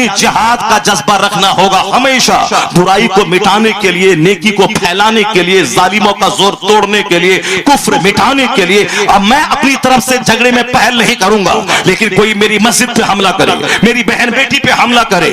یعنی جہاد کا جذبہ رکھنا ہوگا ہمیشہ، برائی کو مٹانے کے لیے، نیکی کو پھیلانے کے لیے، ظالموں کا زور توڑنے کے لیے، کفر مٹانے کے لیے۔ اب میں اپنی طرف سے جھگڑے میں پہل نہیں کروں گا، لیکن کوئی میری مسجد پہ حملہ کرے، میری بہن بیٹی پہ حملہ کرے،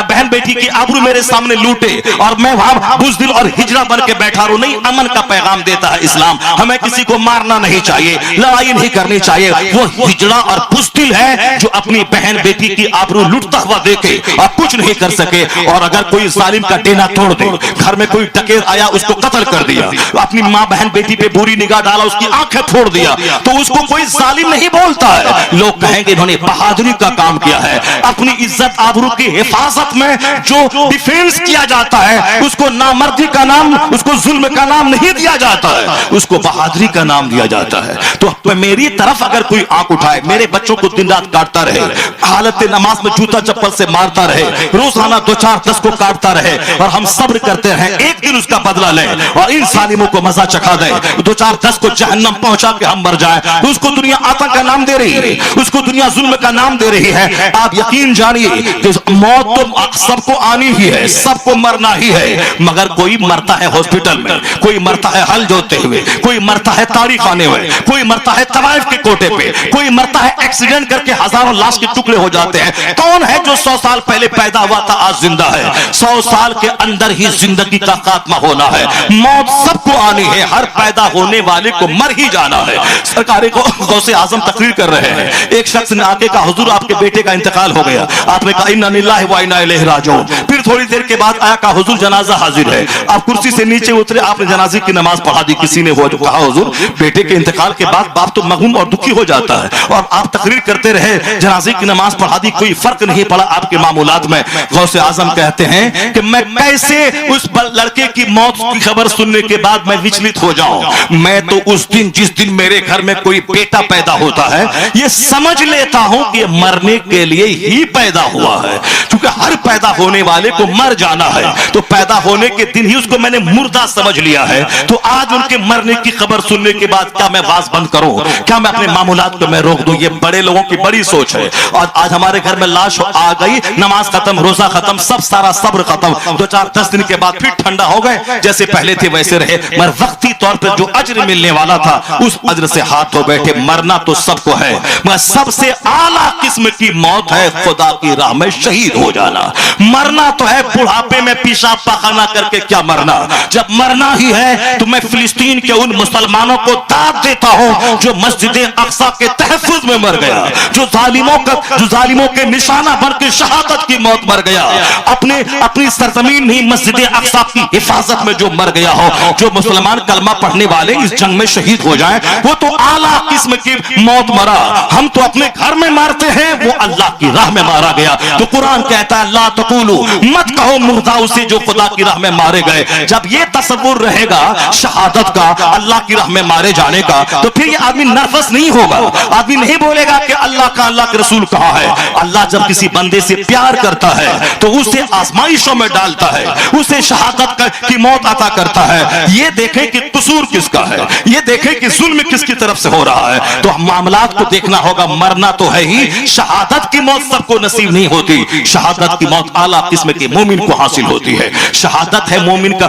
بہن بیٹی کی آبرو میرے سامنے لوٹے اور میں وہاں بزدل اور ہجڑا بن کے بیٹھا رہوں، نہیں، امن کا پیغام دیتا ہے اسلام۔ ہمیں کسی کو مارنا نہیں چاہیے، لڑائی نہیں کرنی چاہیے۔ وہ ہجڑا اور بزدل ہے جو اپنی بہن بیٹی کی آبرو لوٹتا ہوا دیکھے اور کچھ نہیں کر سکے، اور اگر کوئی ظالم کا ڈینا توڑ دے، گھر میں کوئی ڈکیت آیا اس کو قتل کر دیا، اپنی ماں بہن بیٹی پہ بری نگاہ ڈالا، اس کی آنکھیں پھوڑ دیا، تو اس کو کوئی ظالم نہیں بولتا ہے۔ لوگ کہیں گے انہوں نے بہادری کا کام کیا ہے۔ اپنی عزت آبرو کی حفاظت میں جو ڈیفینس کیا جاتا ہے، اس کو نامردی کا نام، اس کو ظلم کا نام نہیں دیا جاتا ہے، اس کو بہادری کا نام دیا جاتا ہے۔ تو میری طرف اگر کوئی آنکھ اٹھائے، میرے بچوں کو دن رات کاٹتا رہے، حالت نماز میں جوتا چپل سے مارتا رہے، روزانہ 2-4-10 کو کاٹتا رہے، اور ہم صبر کرتے ہیں ایک دن اس کا بدلہ لیں اور ان ظالموں کو مزہ چکھا دیں، 2-4-10 کو جہنم پہنچا کے ہم مر جائیں، اس کو دنیا آتنک کا نام دے رہی ہے، اس کو دنیا ظلم کا نام دے رہی ہے۔ آپ یقین جانیے کہ موت تو سب کو آنی ہی ہے، سب کو مرنا ہی ہے، مگر کوئی مرتا ہے ہاسپٹل میں، کوئی مرتا ہے ہل جوتے ہوئے، کوئی مرتا ہے تاریخ آنے ہوئے، کوئی مرتا ہے طوائف کے کوٹے پہ، کوئی مرتا ہے ایکسیڈنٹ کر کے ہزاروں لاش کے ٹکڑے ہو جاتے ہیں۔ کون ہے جو 100 سال پہلے پیدا ہوا تھا آج زندہ ہے؟ 100 سال کے اندر ہی زندگی کا خاتمہ ہونا ہے۔ موت سب کو آنی ہے، ہر پیدا ہونے والے کو مر ہی جانا ہے۔ سرکار غوث اعظم تقریر کر رہے ہیں، ایک شخص نے آگے کہا حضور آپ کے بیٹے کا انتقال ہو گیا، آپ نے کہا انا للہ و انا الیہ راجعون۔ پھر تھوڑی دیر کے بعد آیا، کہا حضور جنازہ حاضر ہے۔ آپ کرسی سے نیچے اترے، آپ نے جنازے کی نماز پڑھا دی۔ کسی نے وہ جو کہا حضور بیٹے کے انتقال کے بعد باپ تو مغموم اور دکھی ہو جاتا ہے، اور آپ تقریر کرتے رہے، جنازے کی نماز پڑھا دی، کوئی فرق نہیں پڑا آپ کے معمولات میں۔ غوث اعظم کہتے ہیں کہ میں کیسے اس لڑکے کی موت کی خبر سننے کے بعد میں وچلت ہو جاؤں؟ میں تو اس دن جس دن میرے گھر میں کوئی بیٹا پیدا ہوتا ہے یہ سمجھ لیتا ہوں کہ مرنے کے لیے ہی پیدا ہوا ہے، کیونکہ ہر پیدا ہونے والے کو مر جانا ہے، تو پیدا ہونے کے دن ہی اس کو میں نے مردہ سمجھ لیا ہے۔ تو آج ان کے مرنے کی خبر سننے کے بعد کیا میں واز بند کروں؟ کیا میں اپنے معمولات کو میں روک دوں؟ یہ بڑے لوگوں کی بڑی سوچ ہے۔ اور آج ہمارے گھر میں لاش آ گئی، نماز ختم، روزہ ختم، سب سارا صبر ختم، 2-4-10 دن کے بعد پھر ٹھنڈا ہو گئے، جیسے پہلے تھے ویسے رہے، مگر وقتی طور پر جو اجر ملنے والا تھا اس اجر سے ہاتھ دھو بیٹھے۔ مرنا تو سب کو ہے، مگر سب سے اعلیٰ قسم کی موت ہے خدا کی راہ میں شہید ہو جانا۔ مرنا تو ہے بڑھاپے میں پیشاب پاخانہ کر کے، کیا مرنا؟ جب مرنا ہی ہے تو میں فلسطین کے ان مسلمانوں کو داد دیتا ہوں جو مسجد اقصی کے تحفظ میں مر گیا، جو ظالموں کے نشانہ بن کے شہادت کی موت مر گیا، اپنی سرزمین نہیں مسجد اقصی کی حفاظت میں جو مر گیا ہو۔ جو مسلمان کلمہ پڑھنے والے اس جنگ میں شہید ہو جائیں وہ تو اعلیٰ قسم کی موت مرا۔ ہم تو اپنے گھر میں مارتے ہیں، وہ اللہ کی راہ میں مارا گیا۔ تو قرآن کہتا ہے لا تقولوا، مت کہو مردہ اسے جو خدا کی راہ میں مارے گئے۔ جب یہ تصور رہے گا شہادت کا، اللہ کی راہ میں مارے جانے کا، تو پھر یہ آدمی نرفس نہیں ہوگا، آدمی نہیں بولے گا کہ اللہ کا، اللہ کے رسول کہاں ہے۔ اللہ جب کسی بندے سے پیار کرتا ہے تو اسے آزمائشوں میں ڈالتا ہے، اسے شہادت کی موت عطا کرتا ہے۔ یہ دیکھیں کہ قصور کس کا ہے، یہ دیکھیں کہ ظلم کس کی طرف سے ہو رہا ہے۔ تو معاملات کو دیکھنا ہوگا، مرنا تو ہے ہی، شہادت کی موت سب کو نصیب نہیں ہوتی۔ شہادت کی موت اعلیٰ قسم کے مومن کو حاصل ہوتی ہے۔ شہادت ہے مومن کا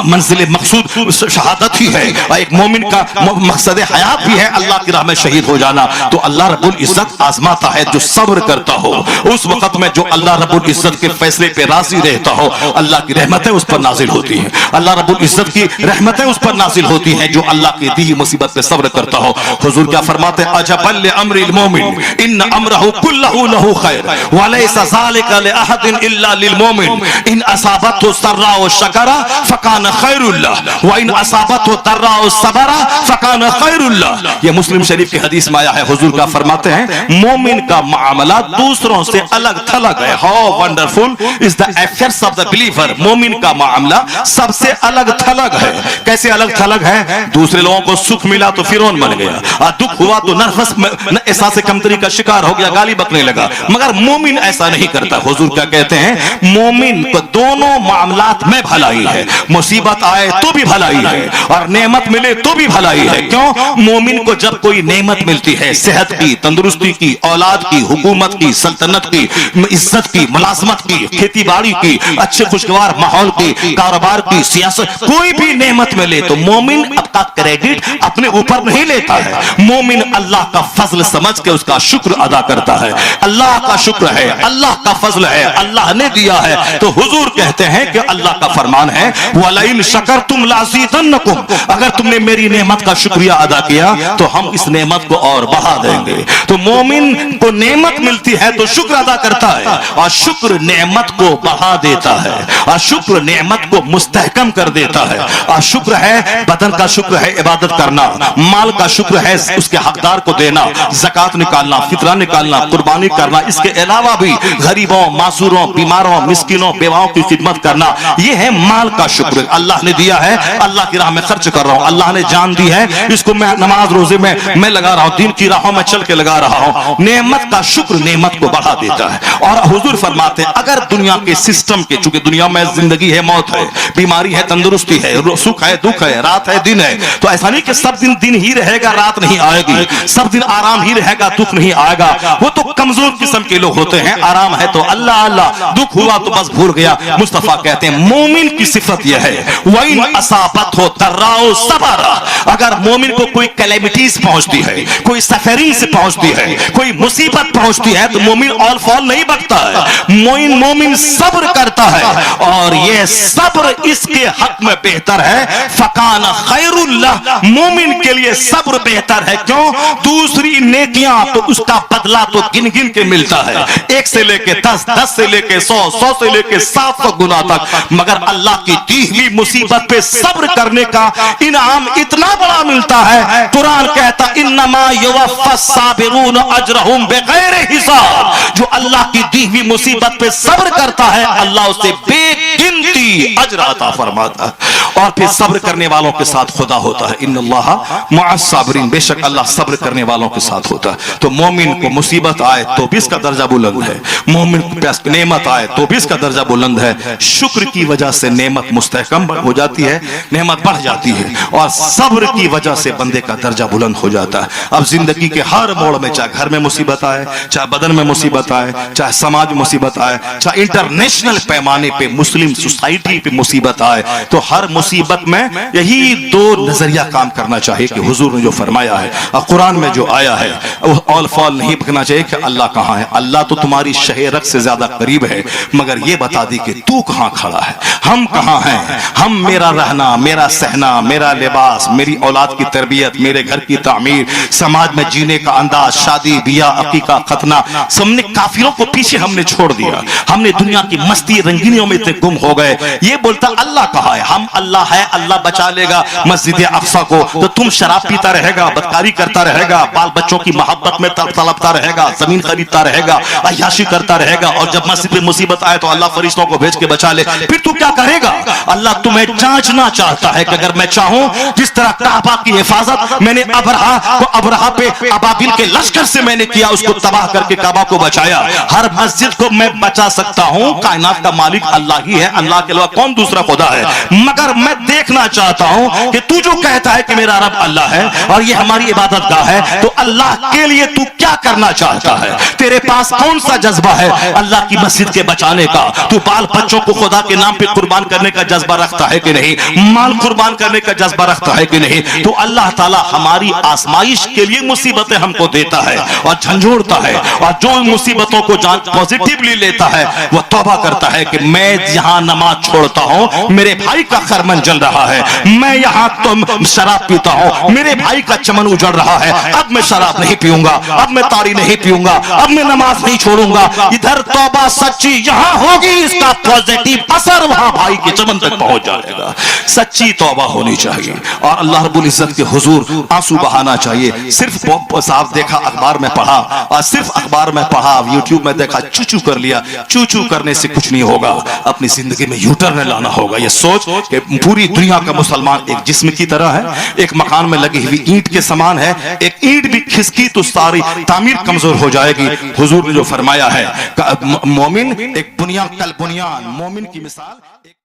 منزل مقصود، شہادت ہی ہے، اور ایک مومن کا مقصد حیات بھی ہے اللہ کی راہ میں شہید ہو جانا۔ تو اللہ رب العزت آزماتا ہے جو صبر کرتا ہو، اس وقت میں جو اللہ رب العزت کے فیصلے پہ راضی رہتا ہو، اللہ کی رحمتیں اس پر نازل ہوتی ہیں، اللہ رب العزت کی رحمتیں اس پر نازل ہوتی ہیں جو اللہ کی دی مصیبت پہ صبر کرتا ہو۔ حضور کیا فرماتے ہیں؟ عجبا لامر المومن ان امرہ کلہ لہ خیر ولیس ذلک لأحد الا للمومن ان اصابته سراء شکر فکان خیر اللہ وان اصابته ضراء صبر فکان خیر اللہ۔ یہ مسلم شریف کی حدیث میں آیا ہے۔ حضور کا فرماتے ہیں مومن کا معاملہ دوسروں سے الگ تھلگ ہے۔ How wonderful is the affairs of the believer۔ مومن کا معاملہ سب سے الگ تھلگ ہے۔ کیسے الگ تھلگ ہے؟ دوسرے لوگوں کو سکھ ملا تو فرعون بن گیا، اور دکھ ہوا تو نرفس احساس کمتری کا شکار ہو گیا، گالی بکنے لگا، مگر مومن ایسا نہیں کرتا है। हुजूर क्या कहते हैं, मोमिन को दोनों मामलात में भलाई है, मुसीबत आए तो भी भलाई है और नेमत मिले तो भी भलाई है। क्यों? मोमिन को जब कोई नेमत मिलती है, सेहत की, तंदुरुस्ती की, औलाद की, हुकूमत की, सल्तनत की, इज्जत की, मुलाजमत की, खेती बाड़ी की, अच्छे खुशगवार माहौल की, कारोबार की, सियासत, कोई भी नेमत मिले तो मोमिन अपना क्रेडिट अपने ऊपर नहीं लेता है। मोमिन अल्लाह का फजल समझ के उसका शुक्र अदा करता है। अल्लाह का शुक्र है, अल्लाह का फजल है, अल्लाह ने दिया है। तो हुजूर कहते हैं कि अल्लाह का फरमान है, वलइन शकरतुम लाज़ीदन्नकुम, अगर तुमने मेरी नेमत का शुक्रिया अदा किया तो हम इस नेमत को और बढ़ा देंगे। तो मोमिन को नेमत मिलती है तो शुक्र अदा करता है और शुक्र नेमत को बढ़ा देता है और शुक्र नेमत को मुस्तहकम कर देता है। और शुक्र है बदन का शुक्र है इबादत करना, माल का शुक्र है उसके हकदार को देना, ज़कात निकालना, फितरा निकालना, कुर्बानी करना, इसके अलावा भी गरीबों, मासूरों, बीमारों, मिस्किनों, बेवाओं की खिदमत करना, ये है माल का शुक्र। अल्लाह ने दिया है, अल्लाह की राह में खर्च कर रहा हूं, अल्लाह ने जान दी है, इसको मैं नमाज रोजे में मैं लगा रहा हूं, दीन की राहों में चल के लगा रहा हूं। नेमत का शुक्र नेमत को बढ़ा देता है। और हुजूर फरमाते हैं, अगर दुनिया के सिस्टम के, चूंकि दुनिया में जिंदगी है, मौत है, बीमारी है, तंदुरुस्ती है, सुख है, दुख है, रात है, दिन है, तो ऐसा नहीं कि सब दिन दिन ही रहेगा, रात नहीं आएगी, सब दिन आराम ही रहेगा, दुख नहीं आएगा। वो तो कमजोर किस्म के लोग होते हैं, आराम है तो अल्लाह अल्लाह, दुख हुआ तो बस भूल गया। मुस्तफा कहते हैं मोमिन की सिफत यह है, वइन असाबत हो तर्राओ सबरा, अगर मोमिन को कोई कैलेमिटीज पहुंचती है, कोई सफरिंग से पहुंचती है, कोई मुसीबत पहुंचती है, तो मोमिन ऑल फॉल नहीं बकता है, मोमिन सब्र करता है और यह सब्र इसके हक में बेहतर है। फकान खैरुल्लाह, मोमिन के लिए सब्र बेहतर है। क्यों? दूसरी नेकियां तो उसका बदला तो गिन गिन के मिलता है, 1 से लेके 10, 10 से लेके 100, 100 से लेके 700 गुना तक, मगर अल्लाह की दी हुई मुसीबत पे सब्र करने का इनाम इतना बड़ा मिलता है। कुरान कहता इन्नमा युवफ़्फ़स साबिरून अजरहुम बिगैर हिसाब, जो अल्लाह की दी हुई मुसीबत पे सब्र करता है अल्लाह उसे बेगिनती अजर अता फरमाता है। और फिर सब्र करने वालों के साथ खुदा होता है, इन्नल्लाह मअस साबिरीन, बेशक अल्लाह सब्र करने वालों के साथ होता है। तो मोमिन को मुसीबत आए तो भी इसका दर्जा बुलंद है, मोमिन को नेमत आए तो भी इसका दर्जा बुलंद है। शुक्र की वजह से नेमत मुस्तहकम हो जाती है, नेमत बढ़ जाती है, और सब्र की वजह से बंदे का दर्जा बुलंद हो जाता है। अब जिंदगी के हर मोड़ में, चाहे घर में मुसीबत आए, चाहे बदन में मुसीबत आए, चाहे समाज में मुसीबत आए, चाहे इंटरनेशनल पैमाने पे मुस्लिम सोसाइटी पे मुसीबत आए, तो हर मुसीबत में यही 2 नजरिया काम करना चाहिए कि हुजूर ने जो फरमाया है और कुरान में जो आया है, वो ऑल फॉल नहीं बकना चाहिए कि अल्लाह कहाँ है। अल्लाह तो तुम्हारी शहरत से ज्यादा करीब है, मगर ये बता दी कि तू कहाँ खड़ा है, हम कहाँ हैं। हम, मेरा रहना, मेरा सहना, मेरा लिबास, मेरी औलाद की तरबियत, मेरे घर की तामीर, समाज में जीने का अंदाज, शादी बियाह, अकीका, खतना, सबने काफिरों को पीछे हमने छोड़ दिया। हमने दुनिया की मस्ती रंगीनियों में इतने गुम हो गए। ये बोलता अल्लाह कहाँ है, हम अल्लाह है, अल्लाह बचा लेगा मस्जिद अक्सा को, तो तुम शराब पीता रहेगा, बदकारी करता रहेगा, बाल बच्चों की मोहब्बत में तड़पता रहेगा, जमीन खरीदता रहेगा, अय्याशी करता रहेगा, और जब मस्जिद में मुसीबत आए तो अल्लाह फरिश्तों को भेज के बचा ले, फिर तू क्या करेगा। अल्लाह तुम्हें जांचना चाहता है कि अगर मैं चाहूं, जिस तरह काबा की हिफाजत मैंने अबरहा पे अबाबिल के लश्कर से मैंने किया, उसको तबाह करके काबा को बचाया, हर मस्जिद को मैं बचा सकता हूं। कायनात का मालिक अल्लाह ही है, अल्लाह के अलावा कौन दूसरा खुदा है। मगर मैं देखना चाहता हूं कि तू जो कहता है कि मेरा रब अल्लाह है और ये हमारी इबादत गाह है, तो अल्लाह के लिए तू क्या करना चाहता है, तेरे पास कौन सा जज्बा है अल्लाह की मस्जिद के बचाने का। तू बाल बच्चों को खुदा के नाम पे कुर्बान करने का जज्बा रखता है कि नहीं, माल कुर्बान करने का जज्बा रखता है कि नहीं। तो अल्लाह ताला हमारी आजमाइश के लिए मुसीबतें हमको देता है और झंझोड़ता है, और जो मुसीबतों को पॉजिटिवली लेता है वो तौबा करता है कि मैं यहाँ नमाज छोड़ता हूँ, मेरे भाई का खरमन जल रहा है, मैं यहाँ तो शराब पीता हूँ, मेरे भाई का चमन उजड़ रहा है, अब मैं शराब नहीं पीऊंगा, अब मैं ताड़ी नहीं पीऊंगा, अब मैं नमाज नहीं छोड़ूंगा। इधर तौबा सच्ची यहाँ होगी, इसका पॉजिटिव असर वहां भाई के चमन तक पहुंच जाएगा। सच्ची तौबा होनी चाहिए और अल्लाह रब्बुल इज्जत के हुजूर आंसू बहाना चाहिए। सिर्फ साहब देखा, अखबार में पढ़ा, और सिर्फ अखबार में पढ़ा, यूट्यूब में देखा, चूचू कर लिया, चूचू करने से कुछ नहीं होगा। अपनी जिंदगी में यूटर्न लाना होगा। ये सोच कि پوری دنیا کا مسلمان ایک جسم کی طرح ہے، ایک مکان میں لگی ہوئی اینٹ کے سامان ہے، ایک اینٹ بھی کھسکی تو ساری تعمیر کمزور ہو جائے گی۔ حضور نے جو فرمایا ہے مومن ایک بنیان کل بنیان، مومن کی مثال